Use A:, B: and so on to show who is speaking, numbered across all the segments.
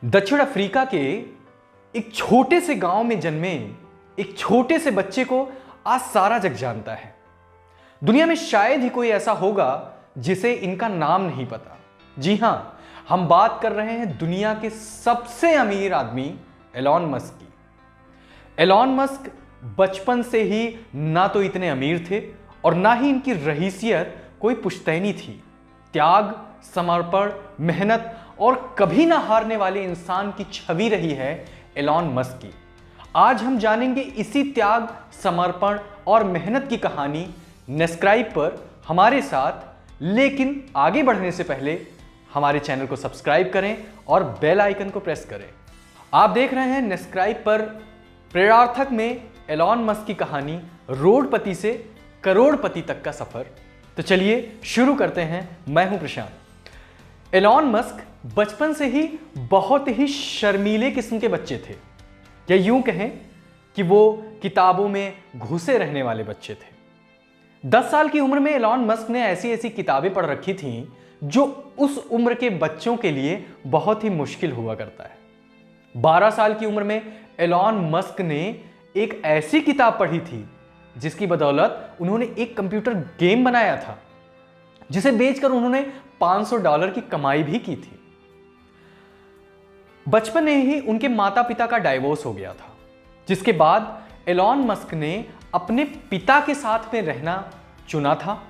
A: दक्षिण अफ्रीका के एक छोटे से गांव में जन्मे एक छोटे से बच्चे को आज सारा जग जानता है। दुनिया में शायद ही कोई ऐसा होगा जिसे इनका नाम नहीं पता। जी हां, हम बात कर रहे हैं दुनिया के सबसे अमीर आदमी एलॉन मस्क की। एलॉन मस्क बचपन से ही ना तो इतने अमीर थे और ना ही इनकी रईसियत कोई पुश्तैनी थी। त्याग, समर्पण, मेहनत और कभी ना हारने वाले इंसान की छवि रही है एलॉन मस्क की। आज हम जानेंगे इसी त्याग, समर्पण और मेहनत की कहानी नेस्क्राइब पर हमारे साथ। लेकिन आगे बढ़ने से पहले हमारे चैनल को सब्सक्राइब करें और बेल आइकन को प्रेस करें। आप देख रहे हैं नेस्क्राइब पर प्रेरणार्थक में एलॉन मस्क की कहानी, रोडपति से करोड़पति तक का सफर। तो चलिए शुरू करते हैं। मैं हूं प्रशांत। एलॉन मस्क बचपन से ही बहुत ही शर्मीले किस्म के बच्चे थे, या यूं कहें कि वो किताबों में घुसे रहने वाले बच्चे थे। 10 साल की उम्र में एलॉन मस्क ने ऐसी ऐसी किताबें पढ़ रखी थीं जो उस उम्र के बच्चों के लिए बहुत ही मुश्किल हुआ करता है। 12 साल की उम्र में एलॉन मस्क ने एक ऐसी किताब पढ़ी थी जिसकी बदौलत उन्होंने एक कंप्यूटर गेम बनाया था, जिसे बेचकर उन्होंने $500 की कमाई भी की थी। बचपन में ही उनके माता पिता का डाइवोर्स हो गया था, जिसके बाद एलॉन मस्क ने अपने पिता के साथ में रहना चुना था।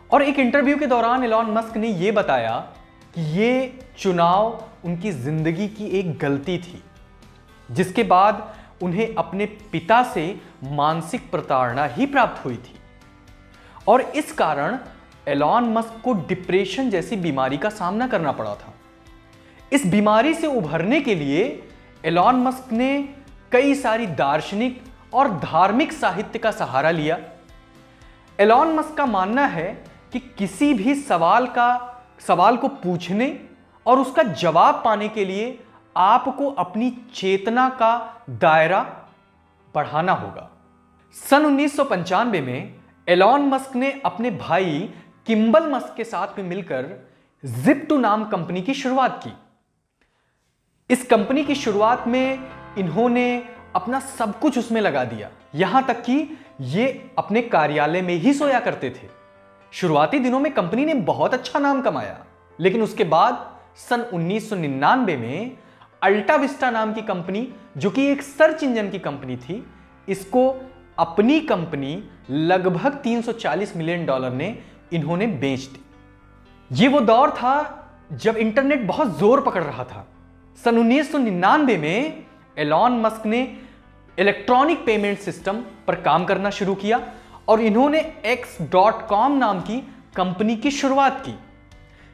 A: और एक इंटरव्यू के दौरान एलॉन मस्क ने यह बताया कि यह चुनाव उनकी जिंदगी की एक गलती थी, जिसके बाद उन्हें अपने पिता से मानसिक प्रताड़ना ही प्राप्त हुई थी। और इस कारण एलॉन मस्क को डिप्रेशन जैसी बीमारी का सामना करना पड़ा था। इस बीमारी से उभरने के लिए एलॉन मस्क ने कई सारी दार्शनिक और धार्मिक साहित्य का सहारा लिया। एलॉन मस्क का मानना है कि किसी भी सवाल को पूछने और उसका जवाब पाने के लिए आपको अपनी चेतना का दायरा बढ़ाना होगा। सन 1995 में एलॉन मस्क ने अपने भाई किम्बल मस्क के साथ में मिलकर Zip2 नाम कंपनी की शुरुआत की। इस कंपनी की शुरुआत में इन्होंने अपना सब कुछ उसमें लगा दिया, यहां तक कि ये अपने कार्यालय में ही सोया करते थे। शुरुआती दिनों में कंपनी ने बहुत अच्छा नाम कमाया, लेकिन उसके बाद सन 1999 में अल्टा विस्टा नाम की कंपनी, जो कि एक सर्च इंजन की कंपनी थी, इसको अपनी कंपनी लगभग $340 मिलियन ने इन्होंने बेच दी। ये वो दौर था जब इंटरनेट बहुत जोर पकड़ रहा था। सन 1999 में एलॉन मस्क ने इलेक्ट्रॉनिक पेमेंट सिस्टम पर काम करना शुरू किया और इन्होंने X.com नाम की कंपनी की शुरुआत की,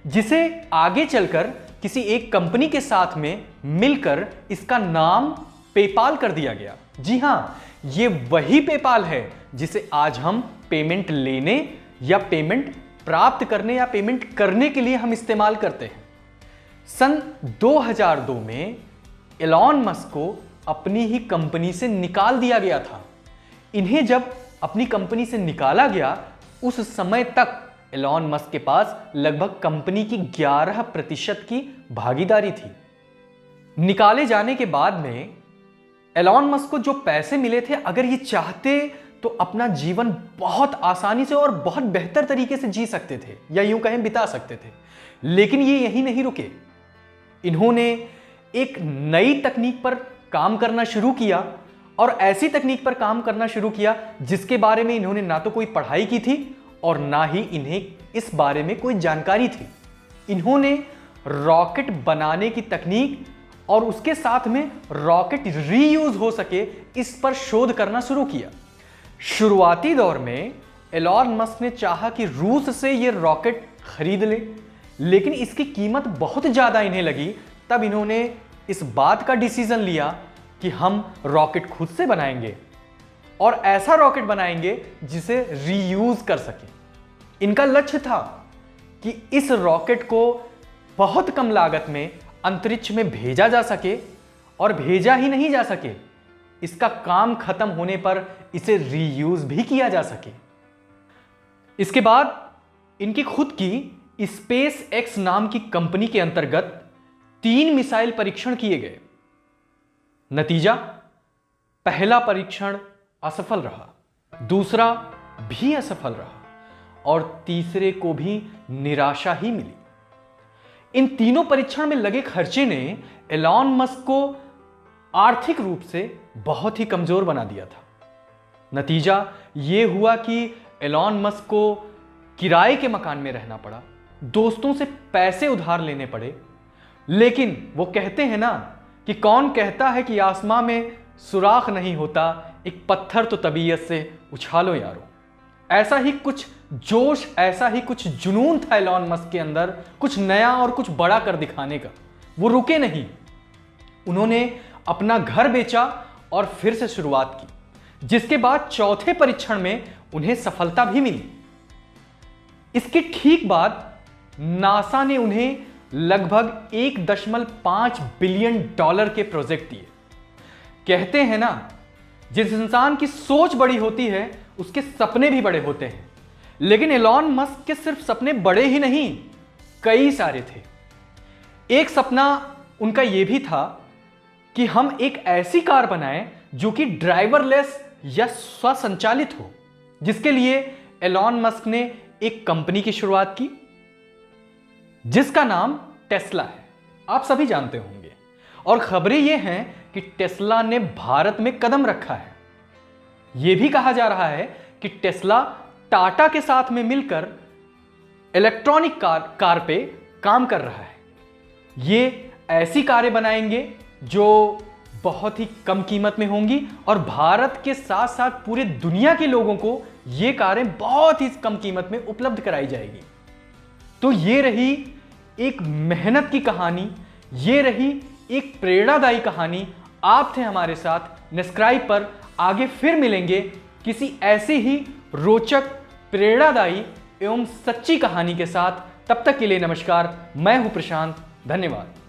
A: जिसे आगे चलकर किसी एक कंपनी के साथ में मिलकर इसका नाम पेपाल कर दिया गया। जी हां, ये वही पेपाल है जिसे आज हम पेमेंट लेने या पेमेंट प्राप्त करने या पेमेंट करने के लिए हम इस्तेमाल करते हैं। सन 2002 में एलॉन मस्क को अपनी ही कंपनी से निकाल दिया गया था। इन्हें जब अपनी कंपनी से निकाला गया, उस समय तक एलॉन मस्क के पास लगभग कंपनी की 11% की भागीदारी थी। निकाले जाने के बाद में एलॉन मस्क को जो पैसे मिले थे, अगर ये चाहते तो अपना जीवन बहुत आसानी से और बहुत बेहतर तरीके से जी सकते थे, या यूं कहें बिता सकते थे। लेकिन ये यहीं नहीं रुके। इन्होंने एक नई तकनीक पर काम करना शुरू किया, और ऐसी तकनीक पर काम करना शुरू किया जिसके बारे में इन्होंने ना तो कोई पढ़ाई की थी और ना ही इन्हें इस बारे में कोई जानकारी थी। इन्होंने रॉकेट बनाने की तकनीक और उसके साथ में रॉकेट रीयूज हो सके, इस पर शोध करना शुरू किया। शुरुआती दौर में एलॉन मस्क ने चाहा कि रूस से यह रॉकेट खरीद ले, लेकिन इसकी कीमत बहुत ज्यादा इन्हें लगी। तब इन्होंने इस बात का डिसीजन लिया कि हम रॉकेट खुद से बनाएंगे और ऐसा रॉकेट बनाएंगे जिसे रीयूज कर सके। इनका लक्ष्य था कि इस रॉकेट को बहुत कम लागत में अंतरिक्ष में भेजा जा सके, और भेजा ही नहीं जा सके, इसका काम खत्म होने पर इसे रीयूज भी किया जा सके। इसके बाद इनकी खुद की स्पेस एक्स नाम की कंपनी के अंतर्गत 3 मिसाइल परीक्षण किए गए। नतीजा, पहला परीक्षण असफल रहा, दूसरा भी असफल रहा और तीसरे को भी निराशा ही मिली। इन तीनों परीक्षण में लगे खर्चे ने एलॉन मस्क को आर्थिक रूप से बहुत ही कमजोर बना दिया था। नतीजा यह हुआ कि एलॉन मस्क को किराए के मकान में रहना पड़ा, दोस्तों से पैसे उधार लेने पड़े। लेकिन वो कहते हैं ना कि कौन कहता है कि आसमां में सुराख नहीं होता, एक पत्थर तो तबीयत से उछालो यारो। ऐसा ही कुछ जोश, ऐसा ही कुछ जुनून था एलॉन मस्क के अंदर, कुछ नया और कुछ बड़ा कर दिखाने का। वो रुके नहीं, उन्होंने अपना घर बेचा और फिर से शुरुआत की, जिसके बाद चौथे परीक्षण में उन्हें सफलता भी मिली। इसके ठीक बाद नासा ने उन्हें लगभग 1.5 बिलियन डॉलर के प्रोजेक्ट दिए। कहते हैं ना, जिस इंसान की सोच बड़ी होती है उसके सपने भी बड़े होते हैं। लेकिन एलॉन मस्क के सिर्फ सपने बड़े ही नहीं, कई सारे थे। एक सपना उनका यह भी था कि हम एक ऐसी कार बनाएं जो कि ड्राइवरलेस या स्वसंचालित हो, जिसके लिए एलॉन मस्क ने एक कंपनी की शुरुआत की जिसका नाम टेस्ला है। आप सभी जानते होंगे। और खबरें यह हैं कि टेस्ला ने भारत में कदम रखा है। यह भी कहा जा रहा है कि टेस्ला टाटा के साथ में मिलकर इलेक्ट्रॉनिक कार पे काम कर रहा है। ये ऐसी कारें बनाएंगे जो बहुत ही कम कीमत में होंगी और भारत के साथ साथ पूरे दुनिया के लोगों को ये कारें बहुत ही कम कीमत में उपलब्ध कराई जाएगी। तो ये रही एक मेहनत की कहानी, ये रही एक प्रेरणादायी कहानी। आप थे हमारे साथ निस्क्राइब पर। आगे फिर मिलेंगे किसी ऐसी ही रोचक, प्रेरणादायी एवं सच्ची कहानी के साथ। तब तक के लिए नमस्कार। मैं हूं प्रशांत। धन्यवाद।